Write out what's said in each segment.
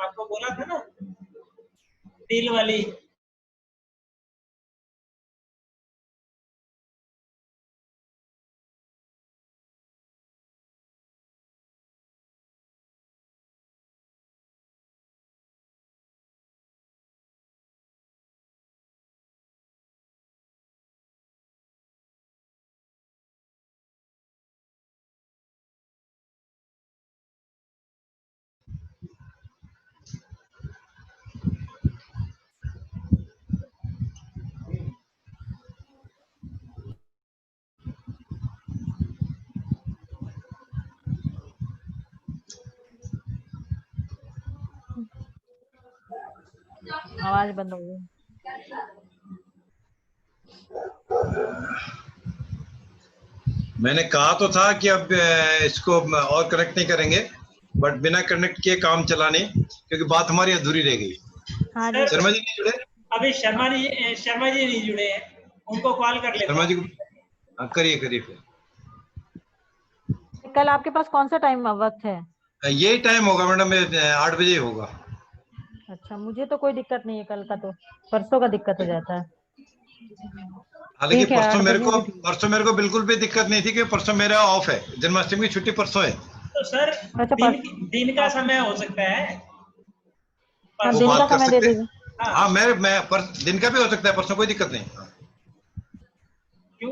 आपको बोला था ना, तिल वाली। आवाज बंद हो गई। मैंने कहा तो था कि अब इसको और कनेक्ट नहीं करेंगे, बट बिना कनेक्ट किए काम चलाने, क्योंकि बात हमारी अधूरी रह गई। हाँ जी शर्मा जी नहीं जुड़े? अभी शर्मा जी नहीं जुड़े हैं, उनको कॉल कर लेता शर्मा जी हूं। को करिए फिर। कल आपके पास कौन सा टाइम वक्त है? यही टाइम होगा मैडम, 8 बजे होगा। अच्छा, मुझे तो कोई दिक्कत नहीं है कल का, तो परसों का दिक्कत हो जाता है। हालांकि ठीक है, 8 बजे भी ठीक। परसों मेरे को बिल्कुल भी दिक्कत नहीं थी, कि परसों मेरा ऑफ है, जन्माष्टमी की छुट्टी परसों है। तो सर अच्छा, दिन का समय हो सकता है, हाँ, वो दिन का बात कर समय दे सकते हैं। दीजिए। हाँ, दिन का भी हो सकता है परसों, कोई दिक्कत नहीं।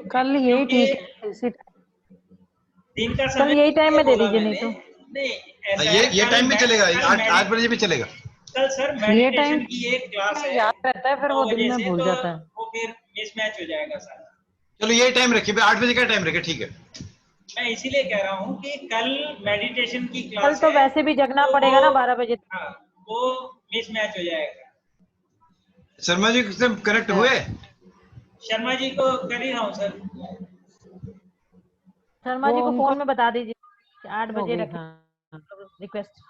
कल यही ठीक है, इसी दिन का कल समय यही टाइम में दे बोला दीजिए, नहीं मैंने। तो नहीं, ऐसा है, ये टाइम भी चलेगा, कल 8 बजे भी चलेगा। कल सर ये टाइम मेडिटेशन की एक क्लास है, याद रहता है, फिर 9 वो दिन बजे में से, भूल तो जाता है। वो फिर मिसमैच हो जाएगा सर। चलो ये टाइम रखिए, 8 बजे का टाइम रखिए, ठीक है। मैं इसीलिए कह रहा हूँ कि कल मेडिटेशन की कल क्लास तो है, वैसे भी जगना तो पड़ेगा ना 12 बजे तक। हाँ, वो मिसमैच हो जाएगा। शर्मा जी से कनेक्ट हुए? शर्मा जी को कर ही रहा हूँ सर। शर्मा जी को फोन में बता दीजिए 8 बजे रखें रिक्वेस्ट।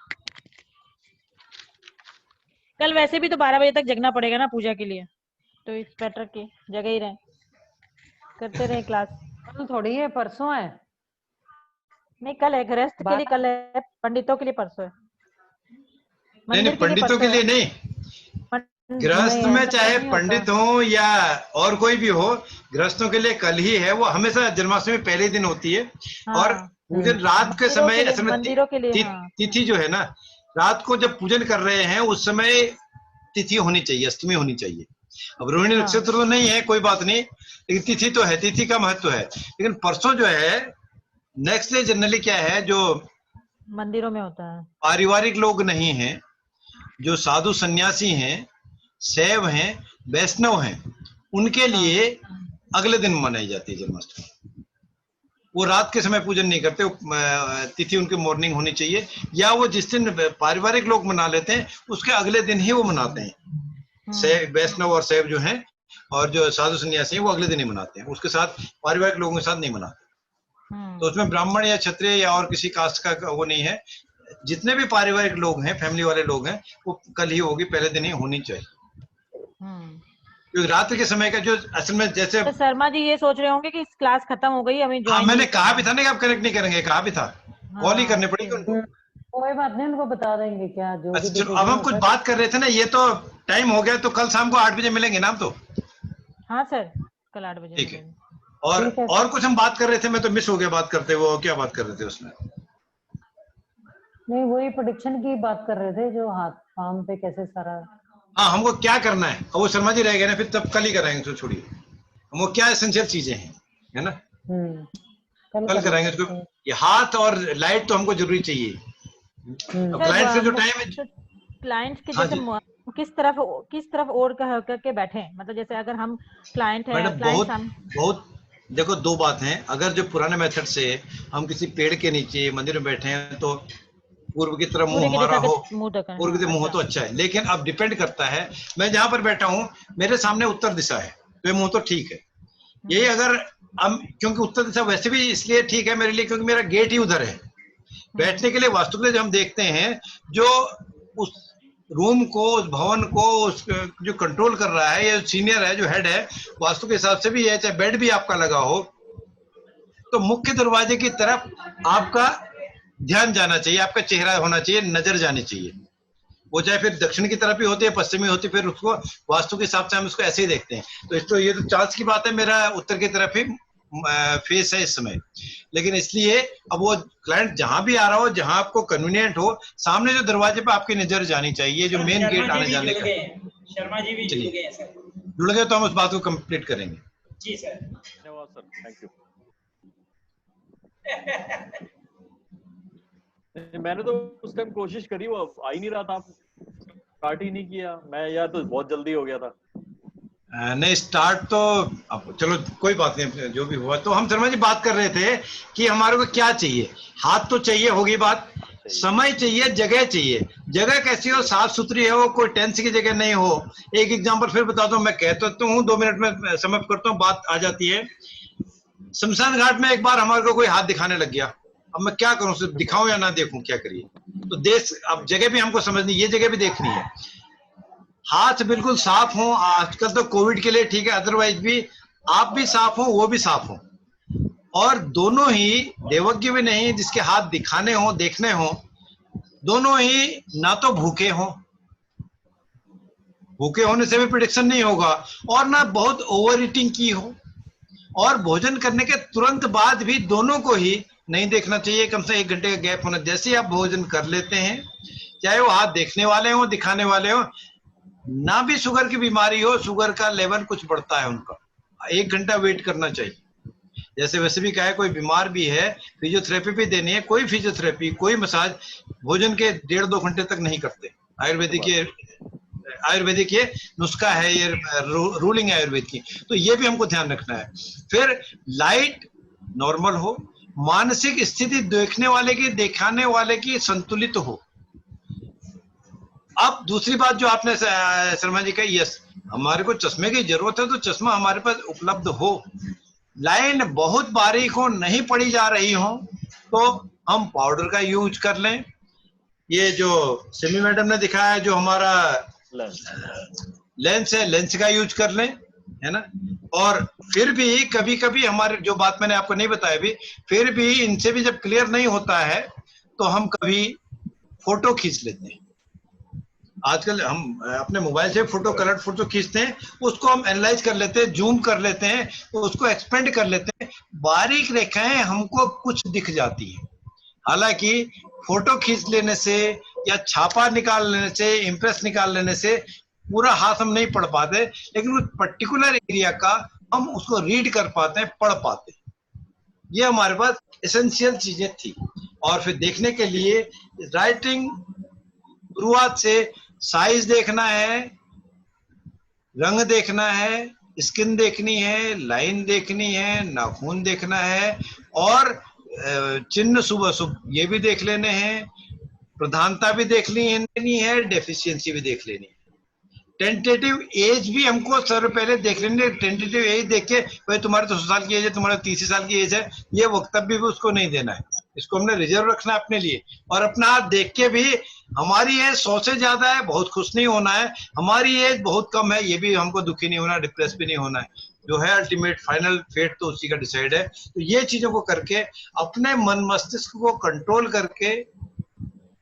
कल वैसे भी तो 12 बजे तक जगना पड़ेगा ना पूजा के लिए, तो इस बेटर की जगह ही रहे, करते रहे क्लास। कल थोड़ी है, परसों है। नहीं, कल है, गृहस्थ के लिए कल है, पंडितों के लिए परसों है। नहीं, पंडितों के लिए नहीं, गृहस्थ में चाहे पंडित हो या और कोई भी हो, गृहस्थों के लिए कल ही है। वो हमेशा जन्माष्टमी पहले दिन होती है। और पूजन रात के समय, असल में मंदिरों के लिए तिथि जो है ना, रात को जब पूजन कर रहे हैं उस समय तिथि होनी चाहिए, अष्टमी होनी चाहिए। अब रोहिणी नक्षत्र तो नहीं है, कोई बात नहीं, लेकिन तिथि तो है, तिथि का महत्व है। लेकिन परसों जो है, नेक्स्ट डे जनरली क्या है, जो मंदिरों में होता है, पारिवारिक लोग नहीं हैं, जो साधु सन्यासी हैं, शैव हैं, वैष्णव हैं, उनके लिए अगले दिन मनाई जाती है जन्माष्टमी। वो रात के समय पूजन नहीं करते, तिथि उनकी मॉर्निंग होनी चाहिए, या वो जिस दिन पारिवारिक लोग मना लेते हैं उसके अगले दिन ही वो मनाते हैं। वैष्णव और शैव जो हैं और जो साधु सन्यासी हैं वो अगले दिन ही मनाते हैं, उसके साथ पारिवारिक लोगों के साथ नहीं मनाते। तो उसमें ब्राह्मण या क्षत्रिय या और किसी कास्ट का वो नहीं है। जितने भी पारिवारिक लोग हैं, फैमिली वाले लोग हैं, वो कल ही होगी, पहले दिन ही होनी चाहिए। क्योंकि रात्रि के समय का जो असल में, जैसे तो शर्मा जी ये सोच रहे होंगे कि क्लास खत्म हो गई, हमें ज्वाइन मैंने कहा भी था ना कि आप कनेक्ट नहीं करेंगे, कहा भी था, कॉल ही करने पड़ेगी उनको। कोई बात नहीं, उनको बता देंगे क्या जो भी। चलो, अब हम कुछ बात कर रहे थे ना, ये तो टाइम हो गया, तो कल शाम को 8 बजे मिलेंगे ना हम तो। हाँ सर, कल 8 बजे ठीक है। और कुछ हम बात कर रहे थे, मैं तो मिस हो गया बात करते हुए, क्या बात कर रहे थे उसमें? नहीं, वही प्रोडिक्शन की बात कर रहे थे, जो हाथ पाम पे कैसे सारा। हाँ, हमको क्या करना है, अब वो शर्मा जी रह गए ना, फिर तब कल ही कराएंगे, तो छोड़िए। हमको क्या एसेंशियल चीजें हैं, है ना, कल कराएंगे उसको। ये हाथ और लाइट तो हमको जरूरी चाहिए। अब क्लाइंट का जो टाइम है, क्लाइंट्स के जैसे किस तरफ ओर करके बैठे, मतलब जैसे अगर हम क्लाइंट है, मैडम बहुत देखो, दो बात हैं। अगर जो पुराने मेथड से हम किसी पेड़ के नीचे मंदिर में बैठे हैं, तो पूर्व की तरफ मुंह हमारा हो, पूर्व की तरफ मुंह हो तो अच्छा है। लेकिन अब डिपेंड करता है, मैं जहां पर बैठा हूं मेरे सामने उत्तर दिशा है, तो ये मुंह तो ठीक है। यही अगर हम, क्योंकि उत्तर दिशा वैसे भी इसलिए ठीक है मेरे लिए, क्योंकि मेरा गेट ही उधर है। बैठने के लिए वास्तुकला जो हम देखते हैं, जो उस रूम को, उस भवन को, उस जो कंट्रोल कर रहा है, या सीनियर है, जो हेड है, वास्तु के हिसाब से भी है, चाहे बेड भी आपका लगा हो, तो मुख्य दरवाजे की तरफ आपका ध्यान जाना चाहिए, आपका चेहरा होना चाहिए, नजर जानी चाहिए। वो चाहे फिर दक्षिण की तरफ ही होती है, पश्चिमी होती है, फिर उसको वास्तु के हिसाब से हम उसको ऐसे ही देखते हैं। तो इसको ये तो चांस की बात है, मेरा उत्तर की तरफ ही फेस है इस समय। लेकिन इसलिए अब वो क्लाइंट जहां भी आ रहा हो, जहां आपको कन्वीनियंट हो, सामने जो दरवाजे पे आपकी नजर जानी चाहिए, जो मेन गेट आने जाने का। शर्मा जी भी जुड़ गए हैं सर। जुड़ गए तो हम उस बात को कंप्लीट करेंगे। जी सर, धन्यवाद सर, थैंक यू। मैंने तो उस टाइम कोशिश करी, वो आ ही नहीं रहा था, स्टार्ट ही नहीं किया मैं, या तो बहुत जल्दी हो गया था। नहीं स्टार्ट तो अब चलो कोई बात नहीं, जो भी हुआ। तो हम शर्मा जी बात कर रहे थे कि हमारे को क्या चाहिए। हाथ तो चाहिए, होगी बात। समय चाहिए, जगह चाहिए। जगह कैसी हो, साफ सुथरी हो, कोई टेंस की जगह नहीं हो। एक एग्जांपल फिर बताता हूँ, मैं कहता तो हूँ, 2 मिनट में समाप्त करता हूँ, बात आ जाती है। शमशान घाट में एक बार हमारे को कोई हाथ दिखाने लग गया। अब मैं क्या करूं, सिर्फ दिखाऊं या ना देखूं, क्या करिए। तो देश, अब जगह भी हमको समझनी, ये जगह भी देखनी है। हाथ बिल्कुल साफ हो। आजकल तो कोविड के लिए ठीक है, अदरवाइज भी आप भी साफ हो, वो भी साफ हो। और दोनों ही देवज्ञ भी नहीं, जिसके हाथ दिखाने हो, देखने हो, दोनों ही ना तो भूखे हो, भूखे होने से भी प्रिडिक्शन नहीं होगा, और ना बहुत ओवर ईटिंग की हो। और भोजन करने के तुरंत बाद भी दोनों को ही नहीं देखना चाहिए, कम से 1 घंटे का गैप होना। जैसे ही आप भोजन कर लेते हैं, चाहे वो हाथ देखने वाले हो, दिखाने वाले हो, ना भी शुगर की बीमारी हो, शुगर का लेवल कुछ बढ़ता है उनका, 1 घंटा वेट करना चाहिए। जैसे वैसे भी क्या है, कोई बीमार भी है, फिजियोथेरेपी भी देनी है, कोई फिजियोथेरेपी, कोई मसाज भोजन के 1.5-2 घंटे तक नहीं करते। आयुर्वेदिक ये नुस्खा है, ये रूलिंग है आयुर्वेद की। तो ये भी हमको ध्यान रखना है। फिर लाइट नॉर्मल हो, मानसिक स्थिति देखने वाले की, दिखाने वाले की संतुलित हो। अब दूसरी बात जो आपने शर्मा जी कही, यस, हमारे को चश्मे की जरूरत है, तो चश्मा हमारे पास उपलब्ध हो। लाइन बहुत बारीक हो, नहीं पड़ी जा रही हो, तो हम पाउडर का यूज कर लें। ये जो सिमी मैडम ने दिखाया है, जो हमारा लेंस है, लेंस का यूज कर लें, है ना। और फिर भी कभी कभी हमारे, जो बात मैंने आपको नहीं बताया भी, फिर भी इनसे भी जब क्लियर नहीं होता है, तो हम कभी फोटो खींच लेते हैं। आजकल हम अपने मोबाइल से फोटो, कलर फोटो खींचते हैं, उसको हम एनालाइज कर लेते हैं, जूम कर लेते हैं, तो उसको एक्सपेंड कर लेते हैं। बारीक रेखाएं हमको कुछ दिख जाती है। हालांकि फोटो खींच लेने से या छापा निकाल लेने से, इम्प्रेस निकाल लेने से पूरा हाथ हम नहीं पढ़ पाते, लेकिन उस पर्टिकुलर एरिया का हम उसको रीड कर पाते हैं, पढ़ पाते हैं। ये हमारे पास एसेंशियल चीजें थी। और फिर देखने के लिए राइटिंग शुरुआत से साइज देखना है, रंग देखना है, स्किन देखनी है, लाइन देखनी है, नाखून देखना है, और चिन्ह सुबह सुबह ये भी देख लेने हैं, प्रधानता भी देख लेनी है, डेफिशिएंसी भी देख लेनी है। टेंटेटिव एज भी हमको सर पहले देख लेंगे। टेंटेटिव एज देख के, भाई तुम्हारे तो 100 साल की एज है, तुम्हारे 30 साल की एज है, ये वक्तव्य भी उसको नहीं देना है। इसको हमने रिजर्व रखना है अपने लिए। और अपना हाथ देख के भी, हमारी एज 100 से ज्यादा है, बहुत खुश नहीं होना है, हमारी एज बहुत कम है, ये भी हमको दुखी नहीं होना, डिप्रेस भी नहीं होना है। जो है अल्टीमेट फाइनल फेट तो उसी का डिसाइड है। तो ये चीजों को करके, अपने मन मस्तिष्क को कंट्रोल करके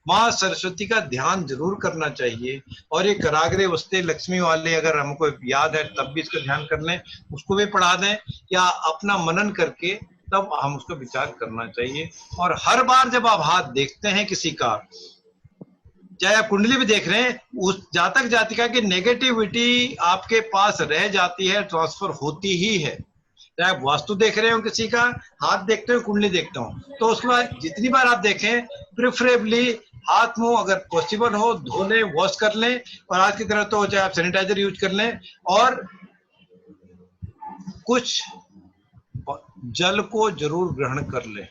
माँ सरस्वती का ध्यान जरूर करना चाहिए। और ये कराग्रे वस्ते लक्ष्मी वाले अगर हमको याद है तब भी इसका ध्यान कर लें, उसको भी पढ़ा दें, या अपना मनन करके तब हम उसको विचार करना चाहिए। और हर बार जब आप हाथ देखते हैं किसी का, चाहे आप कुंडली भी देख रहे हैं, उस जातक जातिका की नेगेटिविटी आपके पास रह जाती है, ट्रांसफर होती ही है। चाहे आप वास्तु देख रहे हो, किसी का हाथ देखते हो, कुंडली देखता हूँ, तो उसके बाद जितनी बार आप देखें, प्रेफरेबली हाथ मुंह अगर पॉसिबल हो धो लें, वॉश कर लें। और आज की तरह तो चाहे आप सैनिटाइजर यूज कर लें, और कुछ जल को जरूर ग्रहण कर लें।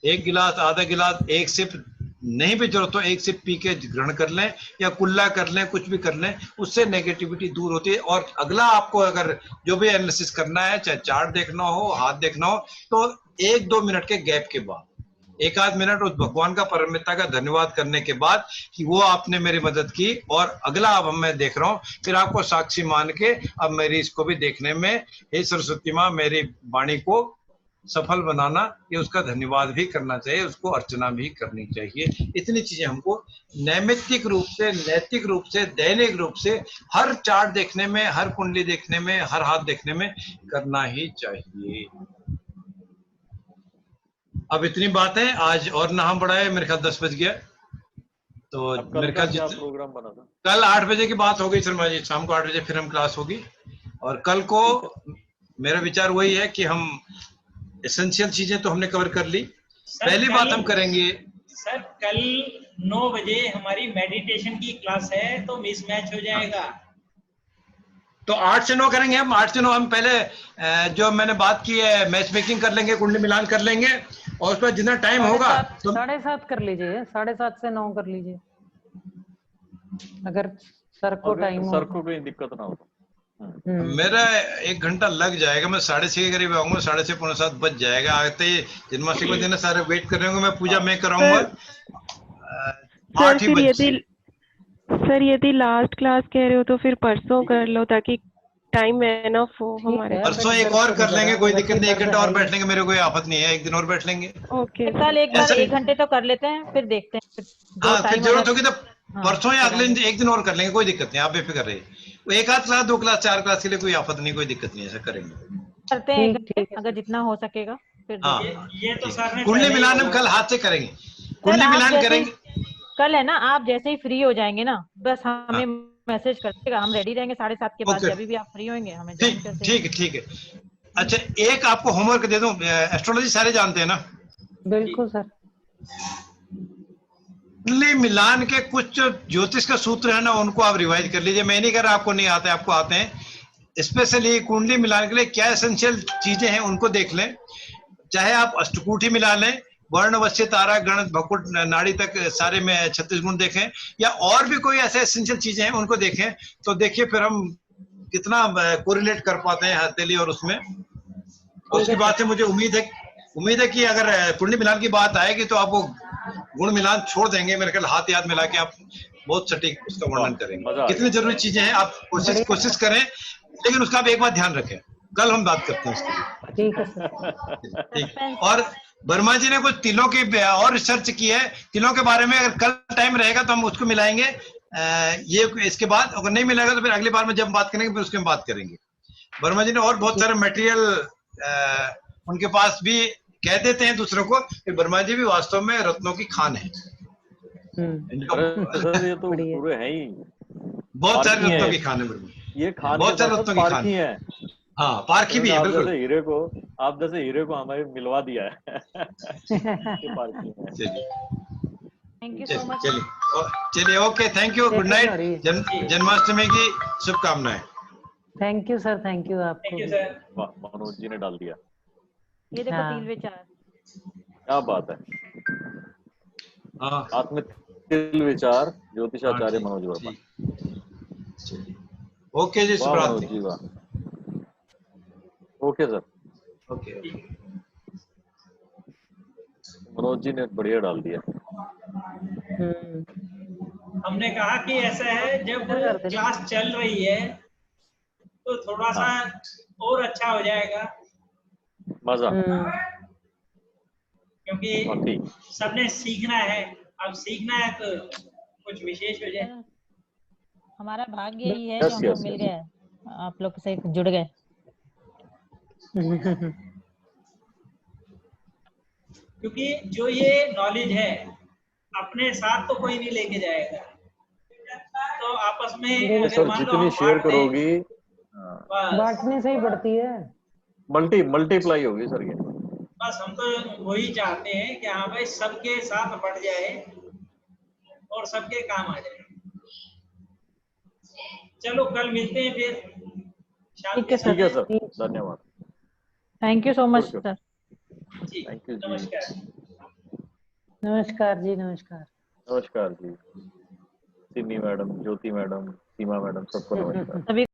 1 गिलास, आधा गिलास, 1 सिप नहीं भी जरूरत हो 1 सिप पी के ग्रहण कर लें, या कुल्ला कर लें, कुछ भी कर लें, उससे नेगेटिविटी दूर होती है। और अगला आपको अगर जो भी एनालिसिस करना है, चाहे चार्ट देखना हो, हाथ देखना हो, तो 1-2 मिनट के गैप के बाद, 1-आध मिनट उस भगवान का, परमिता का धन्यवाद करने के बाद कि वो आपने मेरी मदद की, और अगला अब मैं देख रहा हूँ, फिर आपको साक्षी मान के अब मेरी इसको भी देखने में, हे सरस्वती माँ मेरी वाणी को सफल बनाना, ये उसका धन्यवाद भी करना चाहिए, उसको अर्चना भी करनी चाहिए। इतनी चीजें हमको नैमित्तिक रूप से, नैतिक रूप से, दैनिक रूप से हर चार्ट देखने में, हर कुंडली देखने में, हर हाथ देखने में करना ही चाहिए। अब इतनी बात है, आज और ना हम बढ़ाए, मेरे ख्याल 10 बज गया, तो अब कल मेरे का ख्याल क्या प्रोग्राम बना था? कल 8 बजे की बात हो गई शर्मा जी, शाम को 8 बजे फिर हम क्लास होगी। और कल को मेरा विचार वही है कि हम एसेंशियल चीजें तो हमने कवर कर ली। पहली बात हम करेंगे सर, कल 9 बजे हमारी मेडिटेशन की क्लास है, तो मिसमैच हो जाएगा। तो 8 से 9 करेंगे हम। 8 से 9 हम पहले जो मैंने बात की है मैच मेकिंग कर लेंगे, कुंडली मिलान कर लेंगे, और उस पर जितना टाइम होगा तो 7:30 कर लीजिए, 7:30 से 9 कर लीजिए, अगर सर को टाइम हो। सर को कोई दिक्कत ना हो तो। मेरा 1 घंटा लग जाएगा, मैं 6:30 के करीब आऊंगा, 6:30 पौने 7 बज जाएगा। आते ही जन्माष्टमी के दिन सारे वेट कर रहे होंगे, मैं पूजा मैं कराऊंगा। सर 8 ही फिर बजे यदि लास्ट क्लास कह रहे हो तो फिर परसों कर लो, ताकि टाइम एनफ हो हमारे पास। परसों एक और कर लेंगे, कोई दिक्कत नहीं, 1 घंटा और बैठ लेंगे, मेरे कोई आफत नहीं है, एक दिन और बैठ लेंगे। ओके कल एक बार ऐसा 1 घंटे तो कर लेते हैं, फिर देखते हैं, फिर जो हाँ, फिर टाइम जरूरत अगर होगी तो परसों या अगले दिन 1 दिन और कर लेंगे, कोई दिक्कत नहीं, आप बेफिक्र रहिए। वो 1 आध क्लास, 2 क्लास, 4 क्लास के लिए कोई आफत नहीं, कोई दिक्कत नहीं, ऐसा करेंगे। करते हैं 1 ठीक घंटे, है अगर जितना हो सकेगा फिर हाँ, ये तो सर ने कुंडली पहले ही मिलान हम बोला। कल हाथ से करेंगे, सर कुंडली आप मिलान जैसे ही करेंगे। कल है ना, आप जैसे ही फ्री हो जाएंगे ना, बस हमें हाँ, मैसेज कर देगा, हम रेडी रहेंगे 7:30 के बाद, ओके, जब भी आप फ्री होंगे हमें ठीक ज्वाइन कर देगा। ठीक है, ठीक है। अच्छा, एक आपको होमवर्क दे दूं, एस्ट्रोलॉजी सारे जानते हैं ना? बिल्कुल सर। कुंडली मिलान के कुछ जो ज्योतिष का सूत्र है ना, उनको आप रिवाइज कर लीजिए। मैं नहीं कह रहा आपको नहीं आते, आपको आते हैं। स्पेशली कुंडली मिलान के लिए क्या एसेंशियल चीजें हैं उनको देख लें। चाहे आप अष्टकूटी मिला लें, वर्ण वश्य तारा गण भकुट नाड़ी तक सारे में 36 गुण देखें, या और भी कोई ऐसे एसेंशियल चीजें हैं उनको देखें, तो देखिए फिर हम कितना कोरिलेट कर पाते हैं हथेली और उसमें। उसके बाद से मुझे उम्मीद है कि अगर कुंडली मिलान की बात आएगी तो आप वो गुण मिलान छोड़ देंगे, मेरे ख्याल हाथ याद मिला के आप बहुत सटीक उसका वर्णन करेंगे। कितनी जरूरी चीजें हैं, आप कोशिश करें, लेकिन उसका आप एक बात ध्यान रखें, कल हम बात करते हैं उसकी। ठीक है सर। ठीक। और वर्मा जी ने कुछ तिलों की और रिसर्च की है, तिलों के बारे में अगर कल टाइम रहेगा तो हम उसको मिलाएंगे। ये इसके बाद अगर नहीं मिलेगा तो फिर अगली बार में जब बात करेंगे फिर उसके में बात करेंगे। वर्मा जी ने और बहुत सारे मटेरियल उनके पास भी कह देते हैं दूसरों को कि वर्मा जी भी वास्तव में रत्नों की खान है। सर ये तो बढ़िया। पूरे हैं ही, बहुत सारे पारखी रत्नों हैं। की खान है वर्मा, ये खान बहुत के सारे साथ रत्नों की खान पारखी है। हैं। हाँ, पारखी भी है, बिल्कुल। आप जैसे हीरे को हमें मिलवा दिया है। ये पारखी हैं। चलिए थैंक यू सो मच। चलिए, okay, thank you, good night. Sorry. Janmashtami की शुभकामनाएं। Thank you sir, thank you आपको। Thank you sir. Manoj ji ने डाल दिया, ये देखो हाँ। तिल विचार, क्या बात है। हाँ, आत्म तिल विचार ज्योतिषाचार्य हाँ, मनोज वर्मा। चलिए, ओके जी, वाह मनोज शुभरात्रि। जी वाह। Okay sir, okay. Manoj ji ने बढ़िया डाल दिया। हमने कहा कि ऐसा है, जब कर देना। क्लास चल रही है तो थोड़ा सा और अच्छा हो जाएगा, मजा। क्योंकि बाकी सबने सीखना है। अब सीखना है तो कुछ विशेष हो जाए। हमारा भाग्य यही है कि यस हम लोग यस मिल यस। गए, आप लोग से जुड़ गए। क्योंकि जो ये नॉलेज है अपने साथ तो कोई नहीं लेके जाएगा, तो आपस में अगर सर मान लो जितनी हम शेयर बांट दें, करोगी बस बांटने से ही बढ़ती है। मल्टीप्लाई होगी सर ये। बस हम तो वही चाहते हैं कि हाँ भाई सबके साथ बढ़ जाए और सबके काम आ जाए। चलो कल मिलते हैं फिर शाम ठीक है के सर। ठीक है समय। सर, धन्यवाद। Thank you so much Sure, sure. Sir. जी, थैंक यू जी। नमस्कार। नमस्कार जी, नमस्कार। नमस्कार जी, Sinni madam, Jyoti madam, Seema madam, सबको नमस्कार। सभी